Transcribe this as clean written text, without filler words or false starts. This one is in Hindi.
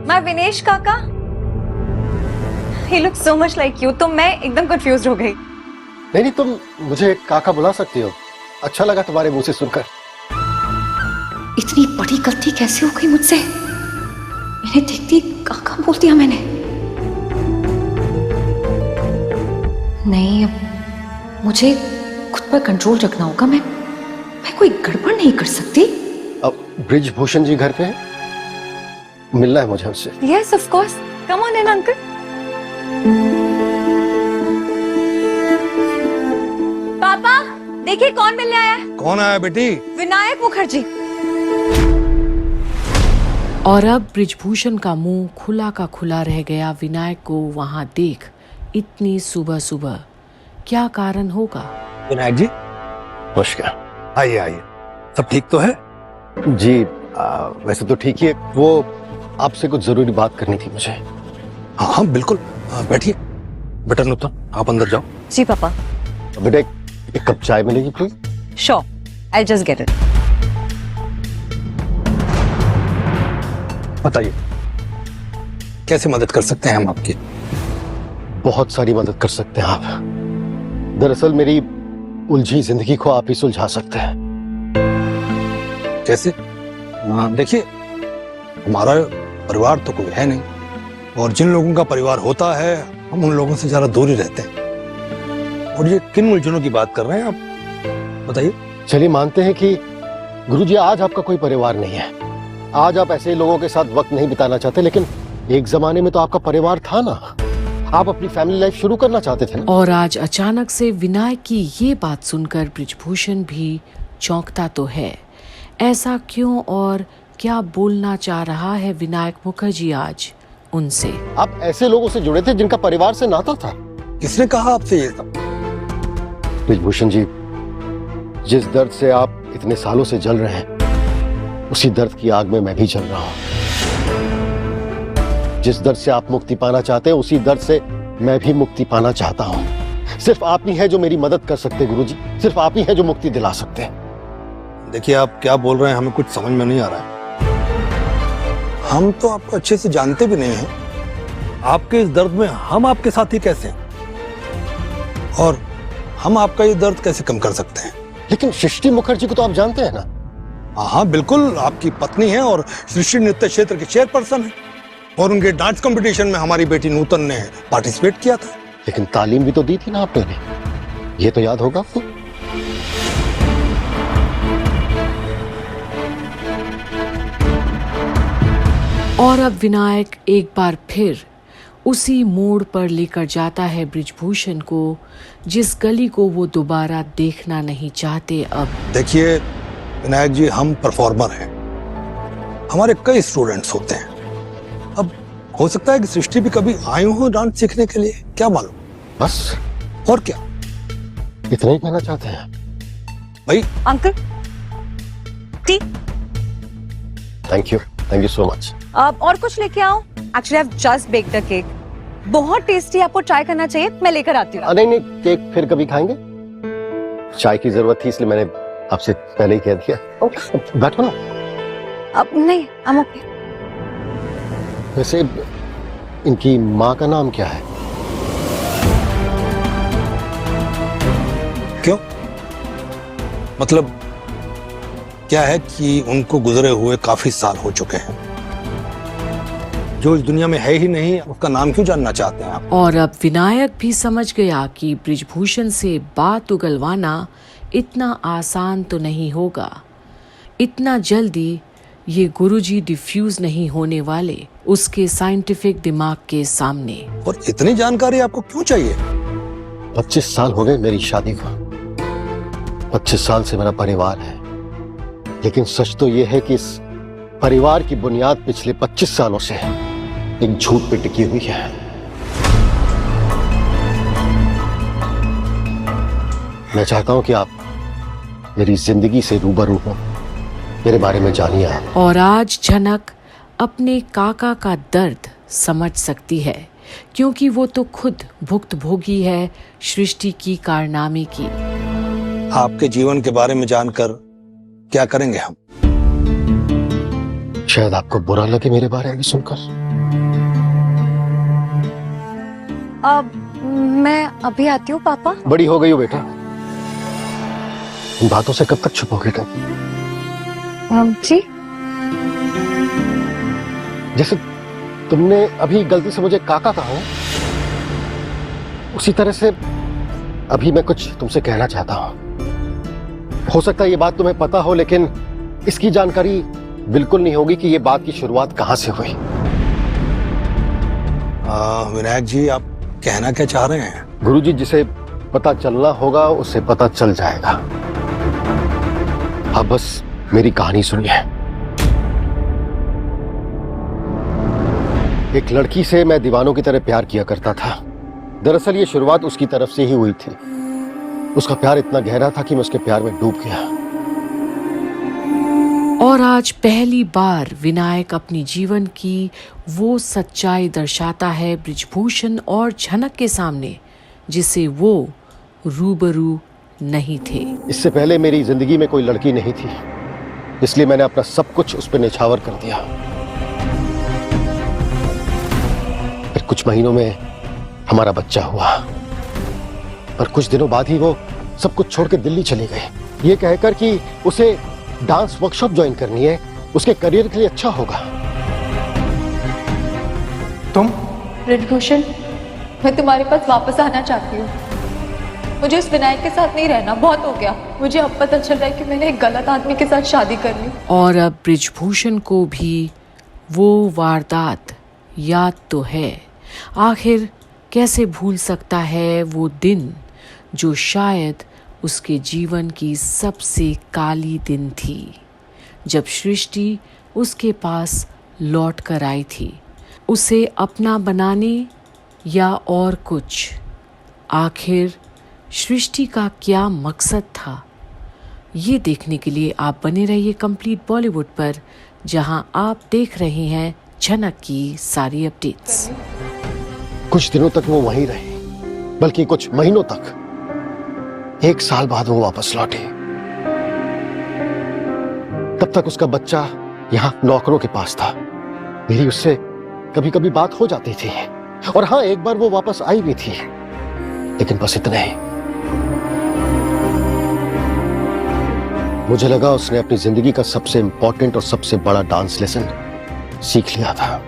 माय विनेश काका, he looks so much like you। तो मैं एकदम कंफ्यूज हो गई। नहीं, तुम मुझे काका बुला सकती हो। अच्छा लगा तुम्हारे मुंह से सुनकर। इतनी बड़ी गलती कैसे हो गई मुझसे? इन्हें देखती काका बोल दिया मैंने। नहीं, अब मुझे खुद पर कंट्रोल रखना होगा। मैं कोई गड़बड़ नहीं कर सकती। अब ब्रिजभूषण जी घर पे हैं? मिलना है मुझे उससे। Yes of course, come on in uncle. पापा देखिए कौन मिलने आया है। कौन आया बेटी? विनायक मुखर्जी। और अब ब्रिजभूषण का मुंह खुला का खुला रह गया विनायक को वहां देख। इतनी सुबह सुबह क्या कारण होगा? विनायक जी नमस्कार। आइए आइए, सब ठीक तो है? जी वैसे तो ठीक ही है। वो आपसे कुछ जरूरी बात करनी थी मुझे। हाँ हाँ बिल्कुल, बैठिए। बेटा नूतन, आप अंदर जाओ। जी पापा। बेटा एक कप चाय मिलेगी please? Sure, I just get it. बताइए कैसे मदद कर सकते हैं हम आपकी? बहुत सारी मदद कर सकते हैं आप। दरअसल मेरी उलझी जिंदगी को आप ही सुलझा सकते हैं। कैसे? देखिए, हमारा परिवार तो कोई है नहीं, और जिन लोगों का परिवार होता है हम उन लोगों से ज्यादा दूर ही रहते हैं। और ये किन उलझनों की बात कर रहे हैं आप, बताइए। चलिए मानते हैं कि गुरुजी आज आपका कोई परिवार नहीं है। आज आप ऐसे लोगों के साथ वक्त नहीं बिताना चाहते, लेकिन एक जमाने में तो आपका परिवार था ना। आप अपनी फैमिली लाइफ शुरू करना चाहते थे ना। और आज अचानक से विनायक की ये बात सुनकर ब्रिजभूषण भी चौंकता तो है। ऐसा क्यों और क्या बोलना चाह रहा है विनायक मुखर्जी आज उनसे? आप ऐसे लोगों से जुड़े थे जिनका परिवार से नाता था। किसने कहा आपसे ये सब? ब्रिजभूषण जी, जिस दर्द से आप इतने सालों से जल रहे हैं, उसी दर्द की आग में मैं भी जल रहा हूं। जिस दर्द से आप मुक्ति पाना चाहते हैं, उसी दर्द से मैं भी मुक्ति पाना चाहता हूं। सिर्फ आप ही हैं जो मेरी मदद कर सकते हैं गुरुजी। सिर्फ आप ही हैं जो मुक्ति दिला सकते हैं। देखिए, आप क्या बोल रहे हैं हमें कुछ समझ में नहीं आ रहा है। हम तो आपको अच्छे से जानते भी नहीं हैं। आपके इस दर्द में हम आपके साथी कैसे हैं, और हम आपका ये दर्द कैसे कम कर सकते हैं? लेकिन सृष्टि मुखर्जी को तो आप जानते हैं ना। हाँ बिल्कुल, आपकी पत्नी है और सृष्टि नृत्य क्षेत्र के चेयरपर्सन है, और उनके डांस कंपटीशन में हमारी बेटी नूतन ने पार्टिसिपेट किया था। लेकिन तालीम भी तो दी थी ना आपने, ये तो याद होगा आपको। और अब विनायक एक बार फिर उसी मोड़ पर लेकर जाता है ब्रिजभूषण को, जिस गली को वो दोबारा देखना नहीं चाहते। अब देखिए विनायक जी, हम परफॉर्मर हैं, हमारे कई स्टूडेंट्स होते हैं। अब हो सकता है कि सृष्टि भी कभी आई हो डांस सीखने के लिए, क्या मालूम। बस और क्या, इतना ही कहना चाहते हैं भाई? Uncle T. Thank you so much. और कुछ लेके आओ? Actually I have just baked a cake, बहुत टेस्टी, आपको ट्राई करना चाहिए। मैं लेकर आती हूँ। नहीं, केक फिर कभी खाएंगे। चाय की जरूरत थी इसलिए मैंने आपसे पहले ही कह दिया। ओके बैठो ना। अब नहीं, I'm okay। वैसे इनकी माँ का नाम क्या है? क्यों? मतलब क्या है कि उनको गुजरे हुए काफी साल हो चुके हैं। जो इस दुनिया में है ही नहीं, उसका नाम क्यों जानना चाहते हैं आप? और अब विनायक भी समझ गया कि ब्रिजभूषण से बात उगलवाना इतना आसान तो नहीं होगा। इतना जल्दी ये गुरुजी डिफ्यूज नहीं होने वाले उसके साइंटिफिक दिमाग के सामने। और इतनी जानकारी आपको क्यों चाहिए? 25 साल हो गए मेरी शादी को। 25 साल से मेरा परिवार है, लेकिन सच तो यह है कि इस परिवार की बुनियाद पिछले 25 सालों से एक झूठ पे टिकी हुई है। मैं चाहता हूं कि आप मेरी जिंदगी से रूबरू हो, मेरे बारे में जानिए आप। और आज झनक अपने काका का दर्द समझ सकती है, क्योंकि वो तो खुद भुक्तभोगी है सृष्टि की कारनामे की। आपके जीवन के बारे में जानकर क्या करेंगे हम? शायद आपको बुरा लगे मेरे बारे में सुनकर। अब मैं अभी आती हूँ पापा। बड़ी हो गई हो बेटा, इन बातों से कब तक छुपोगे तुम? जी जैसे तुमने अभी गलती से मुझे काका कहा हो, उसी तरह से अभी मैं कुछ तुमसे कहना चाहता हूं। हो सकता है ये बात तुम्हें पता हो, लेकिन इसकी जानकारी बिल्कुल नहीं होगी कि ये बात की शुरुआत कहां से हुई। विनायक जी, आप कहना क्या चाह रहे हैं? गुरुजी, जिसे पता चलना होगा उसे पता चल जाएगा। आप बस मेरी कहानी सुनिए। एक लड़की से मैं दीवानों की तरह प्यार किया करता था। दरअसल ये शुरुआत उसकी तरफ से ही हुई थी। उसका प्यार इतना गहरा था कि मैं उसके प्यार में डूब गया। और आज पहली बार विनायक अपनी जीवन की वो सच्चाई दर्शाता है बृजभूषण और झनक के सामने, जिसे वो रूबरू नहीं थे। इससे पहले मेरी जिंदगी में कोई लड़की नहीं थी, इसलिए मैंने अपना सब कुछ उस पर निछावर कर दिया। फिर कुछ महीनों में हमारा बच्चा हुआ और कुछ दिनों बाद ही वो सब कुछ छोड़कर दिल्ली चली गई, ये कहकर कि उसे डांस वर्कशॉप ज्वाइन करनी है, उसके करियर के लिए अच्छा होगा। तुम? बृजभूषण, मैं तुम्हारे पास वापस आना चाहती हूँ। मुझे उस विनायक के साथ नहीं रहना, बहुत हो गया। मुझे अब पता चल रहा है कि मैंने एक गलत आदमी के साथ शादी कर ली। और अब बृजभूषण को भी वो वारदात याद तो है। आखिर कैसे भूल सकता है वो दिन जो शायद उसके जीवन की सबसे काली दिन थी, जब सृष्टि उसके पास लौट कर आई थी, उसे अपना बनाने या और कुछ। आखिर सृष्टि का क्या मकसद था, ये देखने के लिए आप बने रहिए कंप्लीट बॉलीवुड पर, जहां आप देख रहे हैं झनक की सारी अपडेट्स। कुछ दिनों तक वो वहीं रही, बल्कि कुछ महीनों तक। 1 साल बाद वो वापस लौटी। तब तक उसका बच्चा यहाँ नौकरों के पास था। मेरी उससे कभी कभी बात हो जाती थी, और हाँ, एक बार वो वापस आई भी थी, लेकिन बस इतना ही। मुझे लगा उसने अपनी जिंदगी का सबसे इंपॉर्टेंट और सबसे बड़ा डांस लेसन सीख लिया था।